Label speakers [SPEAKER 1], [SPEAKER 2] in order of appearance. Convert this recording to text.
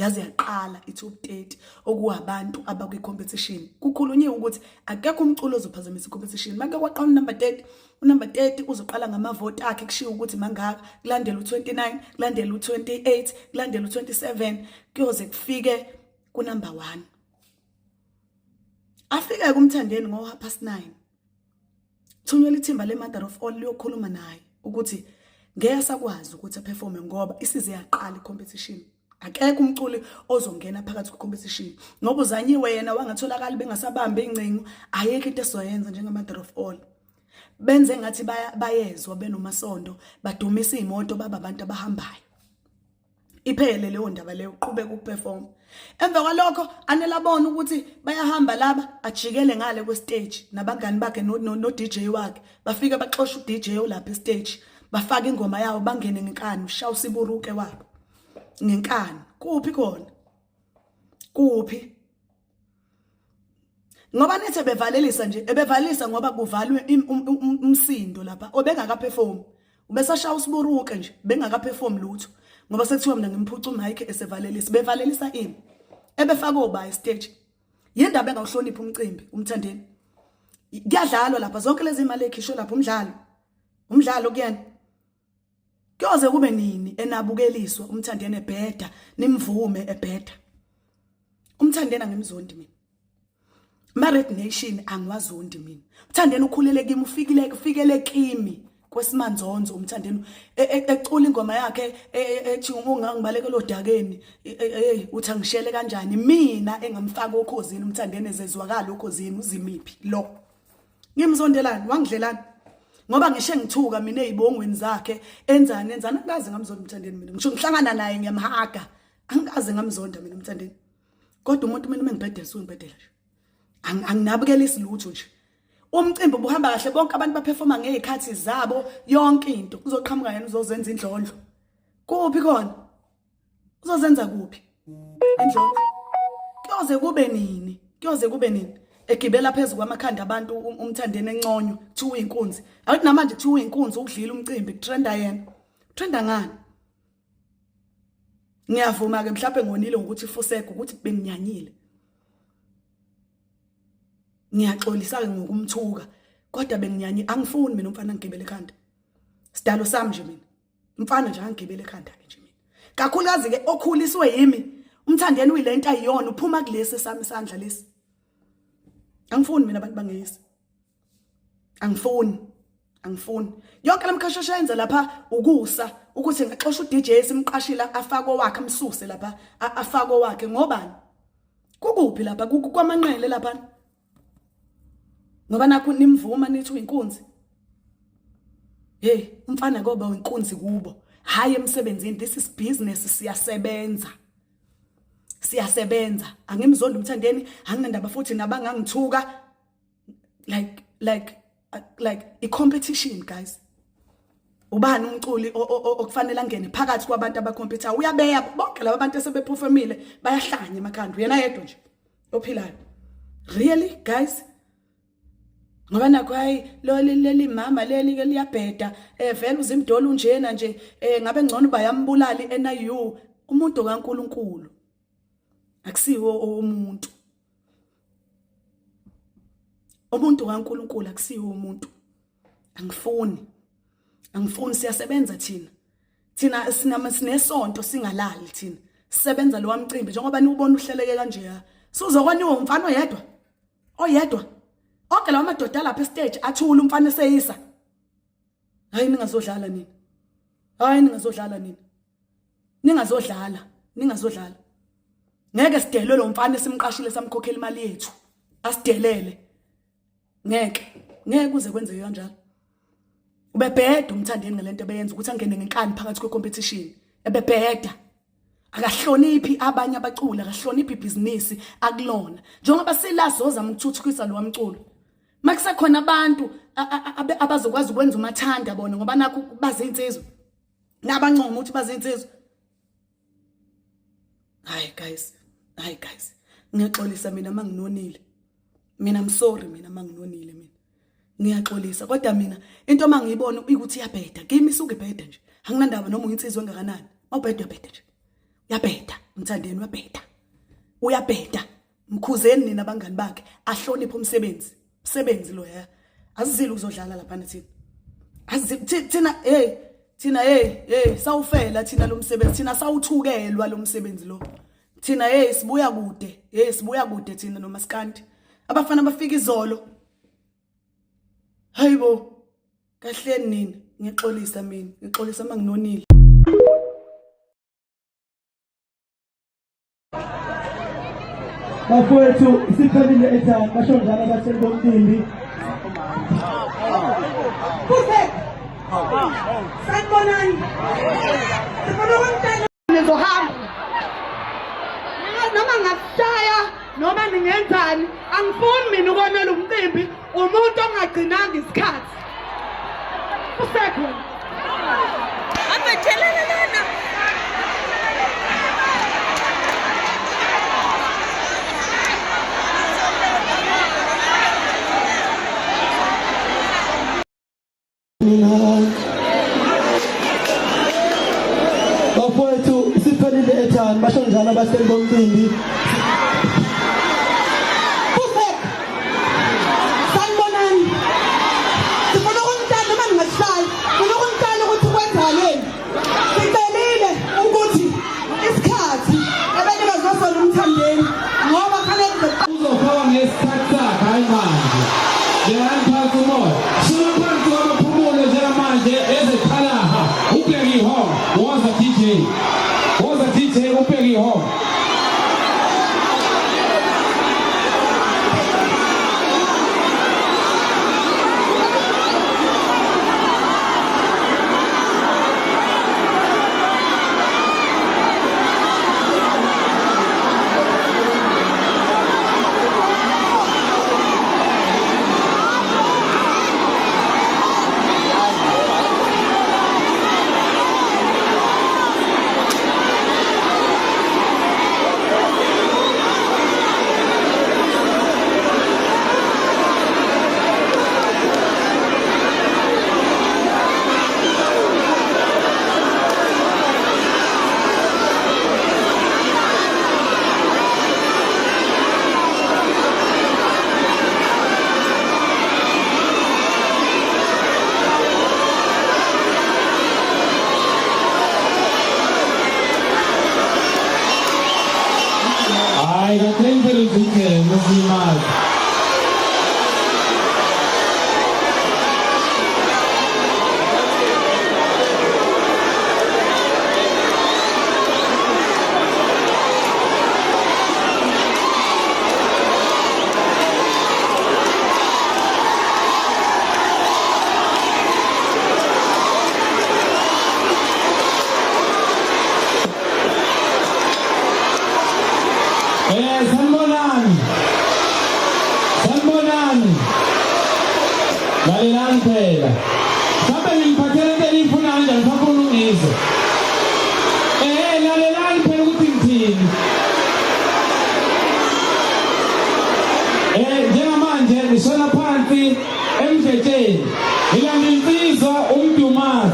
[SPEAKER 1] yaze yaqala iTop 30 okuwabantu abakwi competition. Kukhulunyiwe ukuthi akekho umculo ozophazamisa icompetition. Manje kwaqala uNumber 30, uNumber 30 uzoqala ngamavote akhe kushiwo ukuthi mangaka, kulandela u29, kulandela u28, kulandela u27, kuyoze kufike kuNumber 1. Afika kuMthandeni ngo9:30. Thunywa ithimba leMother of All liyokhuluma naye ukuthi ngeke sakwazi ukuthi aperforme ngoba isize yaqala icompetition. Akekho umculi ozongena phakathi kwecompetition. Ngoba uzanyiwe yena wangatholakala bengasabambe ingcingo, ayekho into esoyenza njengeMother of All. Benze ngathi bayezwa benomasondo, badumisa izimoto baba abantu abahambayo. Iphele leyo ndaba leyo uqhubeka ukuperform. Emva kwalokho anelabona ukuthi bayahamba laba ajikele ngale kwe-stage nabangani bakhe no DJ wakhe. Bafika baxosha uDJ olapha e-stage, bafaka ingoma yawo bangene ngenkani, ushawa usiburuke wabo. Ngenkani, kuphi khona? Kuphi? Ngoba nethe bevalelisa nje, ebevalisa ngoba kuvalwe umsindo lapha. Obengaka perform. Ubesashaya usiburuke nje, bengaka perform lutho. Ngoba sekuthiwa mina ngimphuca uMike esevalelisa, bevalelisa ini. Ebefaka oba e-stage. Yindaba engawuhlonipha umcimbi, uMthandeni. Kuyadlalwa lapha zonke lezi imali ekhishwe lapha umdlalo. Umdlalo kuyena. Kuyoze kube nini enabukeliswa uMthandeni ebheda, nimvume ebheda. uMthandeni angimzondi mina. Married Nation angiwazondi mina. uMthandeni ukhulele kimi, ufikele kimi kwesimanzonzo uMthandeni ecula ingoma yakhe ethi ungangibalekela odakeni uthi angishele kanjani mina engamfaka okhozini uMthandeni ezezwakala okhozini uzimiphi lo. Ngimzondelani wangidlelani ngoba ngisho ngithuka mina ezibongweni zakhe enzani angazi ngamzonda uMthandeni mina. Ngisho ngihlangana naye ngiyamhaga angazi ngamzonda mina uMthandeni. Kodwa umuntu mina mengibhedela ngibhedela nje. Anginabukelisi lutho nje. Umcimbi buhamba kahle bonke abantu baperforma ngezikhathi zabo yonke into. Uzoqhamuka yena uzozenza indlondlo. Kuphi khona? Uzozenza kuphi? Indlondlo. Kuyoze kube nini? Kuyoze kube nini? Egibela phezulu kwamakhanda abantu uMthandeni enconywa kuthiwa inkunzi. Awuthi namanje kuthiwa inkunzi ukudlila umcimbi kutrenda yena. Trenda ngani? Ngiyavuma ke mhlawumbe ngonile ukuthi ifuseke ukuthi benginyanyile. Ngiyaxolisa ngokumthuka kodwa benginyanye angifuni mina umfana ngigibele ekhanda. Sidalo sami nje mina. Umfana nje angigibele ekhanda nje mina. Kakhulukazi ke okhuliswe yimi. uMthandeni uyilento ayiyona uphuma kulesi sami isandla lesi. Angifuni mina abantu bangeyisi. Angifuni. Yonke lemkhashasha yenza lapha ukusa ukuthi ngaxosha uDJ simqashila afako wakhe amsuse lapha afako wakhe ngobani? Kukuphi lapha kwaManqele lapha? Ngoba nakho nimvuma nithi uyinkunzi. Hey, umfana ngoba uyinkunzi kubo. Hayi emsebenzini, this is business, siyasebenza. Angimzondi uMthandeni, anginandaba futhi nabangangithuka like a competition guys. Ubani umculi okufanele angene phakathi kwabantu abacompete. Uyabeya bonke laba bantu esebeperformile bayahlanya emakhanda. Yena yedwa nje ophilayo. Really guys? Ngoba nakho hayi leli mama leli ke liyabheda vele uZimdola unjena nje ngabe ngcono bayambulali NIU umuntu kaNkuluNkulu akusiwo umuntu kaNkuluNkulu akusiwo umuntu. Angifuni siyasebenza thina sinesonto singalali thina sisebenza lo wamcimbi njengoba niubona uhleleke kanje sizokwaniwa umfana oyedwa okay lawa madoda lapha e-stage athula umfana eseyisa. Hayi ningazodlala nina. Ningazodlala. Ngeke sidelele lo mfana esimqashile samkhokhela imali yethu. Asidelele. Ngeke kuze kwenzeke kanjalo. Ubebheda uMthandeni ngalento beyenza ukuthi angene ngenkani phakathi kwe-competition. Ebebheda. Akahloniphi abanye abaculi, akahloniphi ibhizinisi akulona. Njengoba silazozama ukuthuthukisa lo wamculo. Makusekhona abantu abazokwazi ukwenza umathanda bona ngoba nakho bazinsizwe. Nabancoma ukuthi bazinsizwe. Hayi guys. Ngiyaxolisa mina manginonile. Mina I'm sorry mina manginonile mina. Ngiyaxolisa kodwa mina into mangiyibona ukuthi iyabheda. Kimi isuke ibheda nje. Anginandaba noma uyinsizwe engakanani. Mawubheda ubheda nje. Yabheda uMthandeni uyabheda mkhuzeni nina abangani bakhe ahloniphe umsebenzi lo ya azizile ukuzodlala lapha thina thina sawufela thina lo msebenzi thina sawuthukelwa lo msebenzi lo thina sibuya kude thina noMaskandi abafana bafika izolo hayibo kahleni nini ngixolisa manginonile
[SPEAKER 2] bafowethu isiphelile ekhaya basho njalo abatheli bomcimbi
[SPEAKER 3] sanibonani sifuna ukumtshela nizohamba noma ngashaya noma ningenzani angifuni mina ukonela umcimbi umuntu ongagcinanga isikhathi usekho abethelele lana
[SPEAKER 2] bafowethu isiphelile ekhaya basho njalo abatheli bomcimbi
[SPEAKER 3] sanibonani sifuna ukumtshela noma ningashaya sifuna ukumtshela ukuthi kwenzakeni sicelile ukuthi isikhathi ebenikezwe sona uMthandeni ngoba kufanele
[SPEAKER 4] uzofaka ngesikhathi sakhe hayi manje ngiyangiphatha umoya shuka phansi kwamaphumulo njengamanje ezekhalaha ubheke ihoma woza DJ ubheke ihoma Ai, não tem pergunta, mas demais. Sanibonani. Lalelani phela. Mhlawumbe ngiphathele into enifuna kanjani ngifuna ulungise. Lalelani phela ukuthi ngithini. Njengamanje ngishona phansi emdletsheni. Ngilanda insizwa umdumazi.